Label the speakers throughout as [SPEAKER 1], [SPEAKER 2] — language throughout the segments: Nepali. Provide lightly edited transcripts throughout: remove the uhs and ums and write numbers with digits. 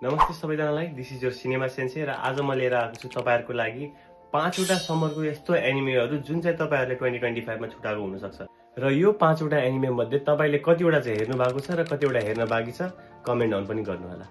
[SPEAKER 1] नमस्ते सबैजनालाई, this is your cinema sensei र आज म लिएर आएको छु तपाईहरुको लागि 5 वटा समरको यस्तो एनिमेहरु जुन चाहिँ तपाईहरुले 2025 मा छुटाएको हुन सक्छ। र यो 5 वटा एनिमे मध्ये तपाईले कतिवटा चाहिँ हेर्नु भएको छ र कतिवटा हेर्न बाँकी छ कमेन्ट डाउन पनि गर्नु होला।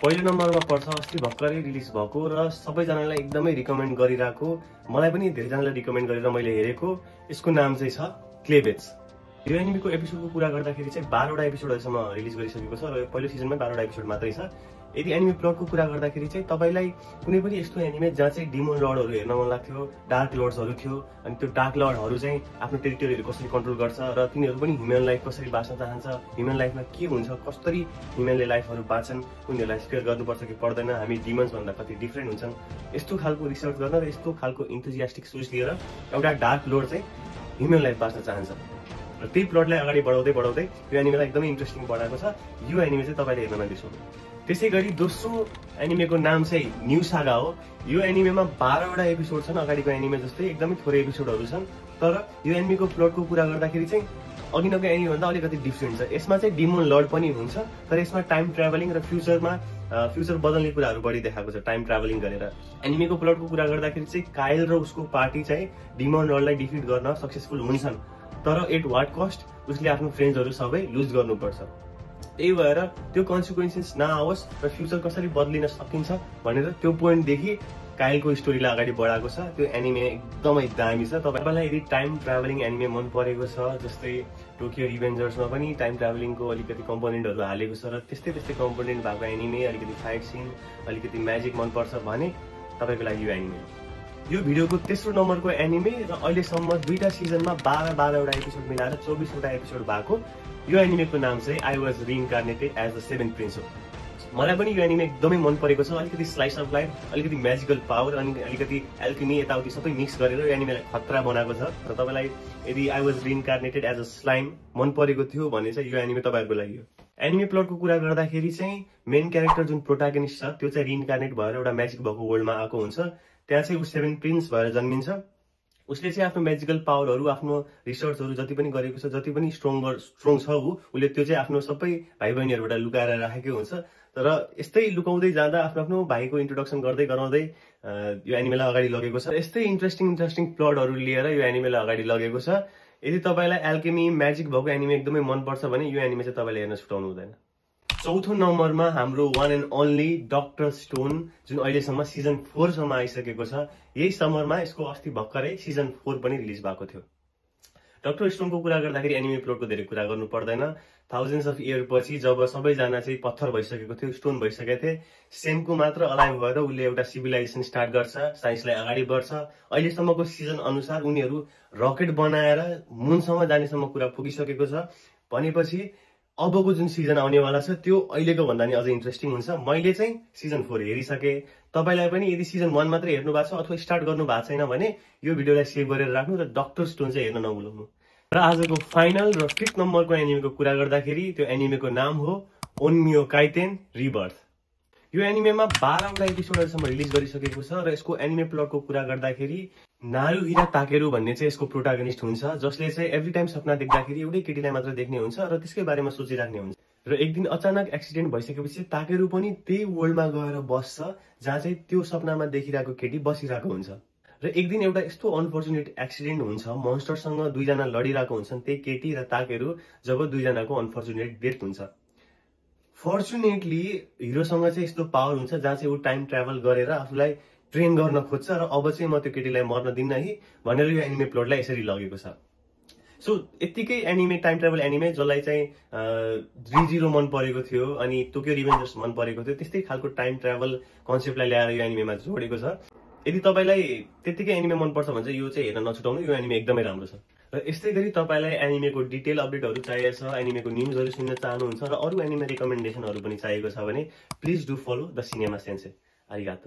[SPEAKER 1] पहिलो नम्बरमा पर्छ अस्ति भर्खरै रिलिज भएको र सबैजनालाई एकदमै रिकमेन्ड गरिरहेको, मलाई पनि धेरैजनाले रिकमेन्ड गरेर मैले हेरेको, यसको नाम चाहिँ छ क्लेबेज। यो एनिमेको एपिसोडको कुरा गर्दाखेरि चाहिँ 12 वटा एपिसोडसम्म रिलिज गरिसकेको छ र पहिलो सिजनमा 12 वटा एपिसोड मात्रै छ। यदि एनिमे प्लटको कुरा गर्दाखेरि चाहिँ तपाईलाई कुनै पनि यस्तो एनिमे जहाँ चाहिँ डिमन लर्डहरु हेर्न मन लाग्थ्यो, डार्क लर्ड्सहरु थियो, अनि त्यो डार्क लर्डहरु चाहिँ आफ्नो टेरिटोरीहरु कसरी कन्ट्रोल गर्छ र तिनीहरु पनि ह्युमन लाइफ कसरी बाँच्न चाहन्छ, ह्युमन लाइफमा के हुन्छ, कसरी ह्युमनले लाइफहरु बाँच्छन्, उनीहरुलाई स्पेयर गर्नुपर्छ कि पर्दैन, हामी डिमन्स भन्दा कति डिफरेन्ट हुन्छन्, यस्तो खालको रिसर्च गर्न र यस्तो खालको इन्थुजियास्टिक सोच लिएर एउटा डार्क लर्ड चाहिँ ह्युमन लाइफ बाँच्न चाहन्छ। र त्यही प्लटलाई अगाडि बढाउँदै यो एनिमेलाई एकदमै इन्ट्रेस्टिङ बनाएको छ। यो एनिमे चाहिँ तपाईले हेर्न नबिर्सनु। त्यसैगरी दोस्रो एनिमेको नाम चाहिँ न्यू सागा हो। यो एनिमेमा 12 वटा एपिसोड छन्, अगाडिको एनिमे जस्तै एकदमै थोरै एपिसोडहरु छन्। तर यो एनिमेको प्लटको कुरा गर्दाखेरि चाहिँ अघिनको एनिमे भन्दा अलिकति डिफरेन्ट छ। यसमा चाहिँ डिमन लर्ड पनि हुन्छ, तर यसमा टाइम ट्राभलिङ र फ्युचर बदल्ने कुराहरु बढी देखाएको छ टाइम ट्राभलिङ गरेर। एनिमेको प्लटको कुरा गर्दाखेरि चाहिँ काइल र उसको पार्टी चाहिँ डिमन लर्डलाई डिफिट गर्न सक्सेसफुल हुन्छन्, तर एट वाट कस्ट उसले आफ्नो फ्रेन्ड्सहरु सबै लुज गर्नुपर्छ। त्यही भएर त्यो कन्सिक्वेन्सेस नआओस् र फ्युचर कसरी बदलिन सकिन्छ भनेर त्यो पोइन्टदेखि काइलको स्टोरीलाई अगाडि बढाएको छ। त्यो एनिमे एकदमै दामी छ। तपाईलाई यदि टाइम ट्राभलिङ एनिमे मन परेको छ, जस्तै टोकियो रिभेन्जर्समा पनि टाइम ट्राभलिङको अलिकति कम्पोनेन्टहरु हालेको छ र त्यस्तै कम्पोनेन्ट भएको एनिमे, अलिकति फाइट सिन, अलिकति म्याजिक मन पर्छ भने तपाईको लागि यो एनिमे। यो भिडियोको तेस्रो नम्बरको एनिमे र अहिलेसम्म दुईटा सिजनमा 12 वटा एपिसोड मिलाएर 24 वटा एपिसोड भएको यो एनिमेको नाम चाहिँ I was reincarnated as the seventh prince हो। मलाई पनि यो एनिमे एकदमै मन परेको छ। अलिकति स्लाइस अफ लाइफ, अलिकति म्याजिकल पावर अनि अलिकति एल्केमी यताउति सबै मिक्स गरेर यो एनिमेलाई खतरा बनाएको छ। र तपाईलाई यदि I was reincarnated as a slime मन परेको थियो भने चाहिँ यो एनिमे तपाईहरुको लागि हो। एनिमे प्लटको कुरा गर्दाखेरि चाहिँ मेन क्यारेक्टर जुन प्रोटागनिस्ट छ त्यो चाहिँ रिइन्कार्नेट भएर एउटा म्याजिक भएको वर्ल्डमा आएको हुन्छ। त्यहाँ चाहिँ ऊ सेभेन प्रिन्स भएर जन्मिन्छ। उसले चाहिँ आफ्नो म्याजिकल पावरहरु, आफ्नो रिसर्चहरु जति पनि गरेको छ, जति पनि स्ट्रङ छ उसले त्यो चाहिँ आफ्नो सबै भाइ बहिनीहरुबाट लुकाएर राखेको हुन्छ। तर यस्तै लुकाउँदै जाँदा आफ्नो भाइको इन्ट्रोडक्सन गर्दै गराउँदै यो एनिमेलाई अगाडि लगेको छ। यस्तै इन्ट्रेस्टिङ प्लटहरु लिएर यो एनिमेलाई अगाडि लगेको छ। यदि तपाईलाई एल्केमी म्याजिक भएको एनिमे एकदमै मन पर्छ भने यो एनिमे चाहिँ तपाईले हेर्न छुटाउनु हुँदैन। चौथो नम्बरमा हाम्रो one and only doctor stone, जुन अहिलेसम्म सिजन 4 सम्म आइसकेको छ। यही समरमा यसको अस्ति भर्खरै सिजन 4 पनि रिलिज भएको थियो। डक्टर स्टोनको कुरा गर्दाखेरि एनिमे प्लटको धेरै कुरा गर्नु पर्दैन। थाउजन्ड्स अफ इयर पछि जब सबैजना चाहिँ पत्थर भइसकेको थियो, स्टोन भइसकेको थिए, सेमको मात्र अलाइभ भएर उसले एउटा सिभिलाइजेसन स्टार्ट गर्छ, साइन्सलाई अगाडि बढ्छ। अहिलेसम्मको सिजन अनुसार उनीहरू रकेट बनाएर मुनसम्म जानेसम्म कुरा पुगिसकेको छ। भनेपछि अबको जुन सिजन आउनेवाला छ त्यो अहिलेको भन्दा नि अझै इन्ट्रेस्टिङ हुन्छ। मैले चाहिँ सिजन 4 हेरिसके। तपाईलाई पनि यदि सिजन 1 मात्रै हेर्नु भएको छ अथवा स्टार्ट गर्नु भएको छैन भने यो भिडियोलाई सेभ गरेर राख्नु र डक्टर स्टोन चाहिँ हेर्न नभुल्नु। र आजको फाइनल र 5th नम्बरको एनिमेको कुरा गर्दाखेरि त्यो एनिमेको नाम हो ओन्मियो काइटेन रिबर्थ। यो एनिमेमा 12 वटा एपिसोडसम्म रिलिज गरिसकेको छ र यसको एनिमे प्लटको कुरा गर्दाखेरि नारुहिरा ताकेरु भन्ने चाहिँ यसको प्रोटागनिस्ट हुन्छ, जसले चाहिँ एभ्री टाइम सपना देख्दाखेरि एउटै केटीलाई मात्र देख्ने हुन्छ र त्यसकै बारेमा सोचिराख्ने हुन्छ। र एक दिन अचानक एक्सिडेन्ट भइसकेपछि ताकेरु पनि त्यही वर्ल्डमा गएर बस्छ जहाँ चाहिँ त्यो सपनामा देखिरहेको केटी बसिरहेको हुन्छ। र एक दिन एउटा यस्तो अनफर्चुनेट एक्सिडेन्ट हुन्छ, मोन्स्टरसँग दुईजना लडिरहेको हुन्छन्, त्यही केटी र ताकेरु, जब दुईजनाको अनफर्चुनेट डेथ हुन्छ। फर्चुनेटली हिरोसँग चाहिँ यस्तो पावर हुन्छ जहाँ चाहिँ ऊ टाइम ट्राभल गरेर आफूलाई ट्रेन गर्न खोज्छ र अब चाहिँ म त्यो केटीलाई मर्न दिन्न है भनेर यो एनिमे प्लटलाई यसरी लगेको छ। सो यतिकै एनिमे, टाइम ट्राभल एनिमे जसलाई चाहिँ Re:Zero मन परेको थियो अनि टोकियो रिभेन्जर्स मन परेको थियो, त्यस्तै खालको टाइम ट्राभल कन्सेप्टलाई ल्याएर यो एनिमेमा जोडेको छ। यदि तपाईलाई त्यतिकै एनिमे मन पर्छ भने चाहिँ यो चाहिँ हेर्न नछुटाउनु, यो एनिमे एकदमै राम्रो छ। र यस्तै गरी तपाईलाई एनिमेको डिटेल अपडेटहरु चाहिएको छ, एनिमेको न्यूजहरु सुन्न चाहनुहुन्छ र अरु एनिमे रिकमेन्डेसनहरु पनि चाहिएको छ भने please do follow the cinema sensei. आरिगातो।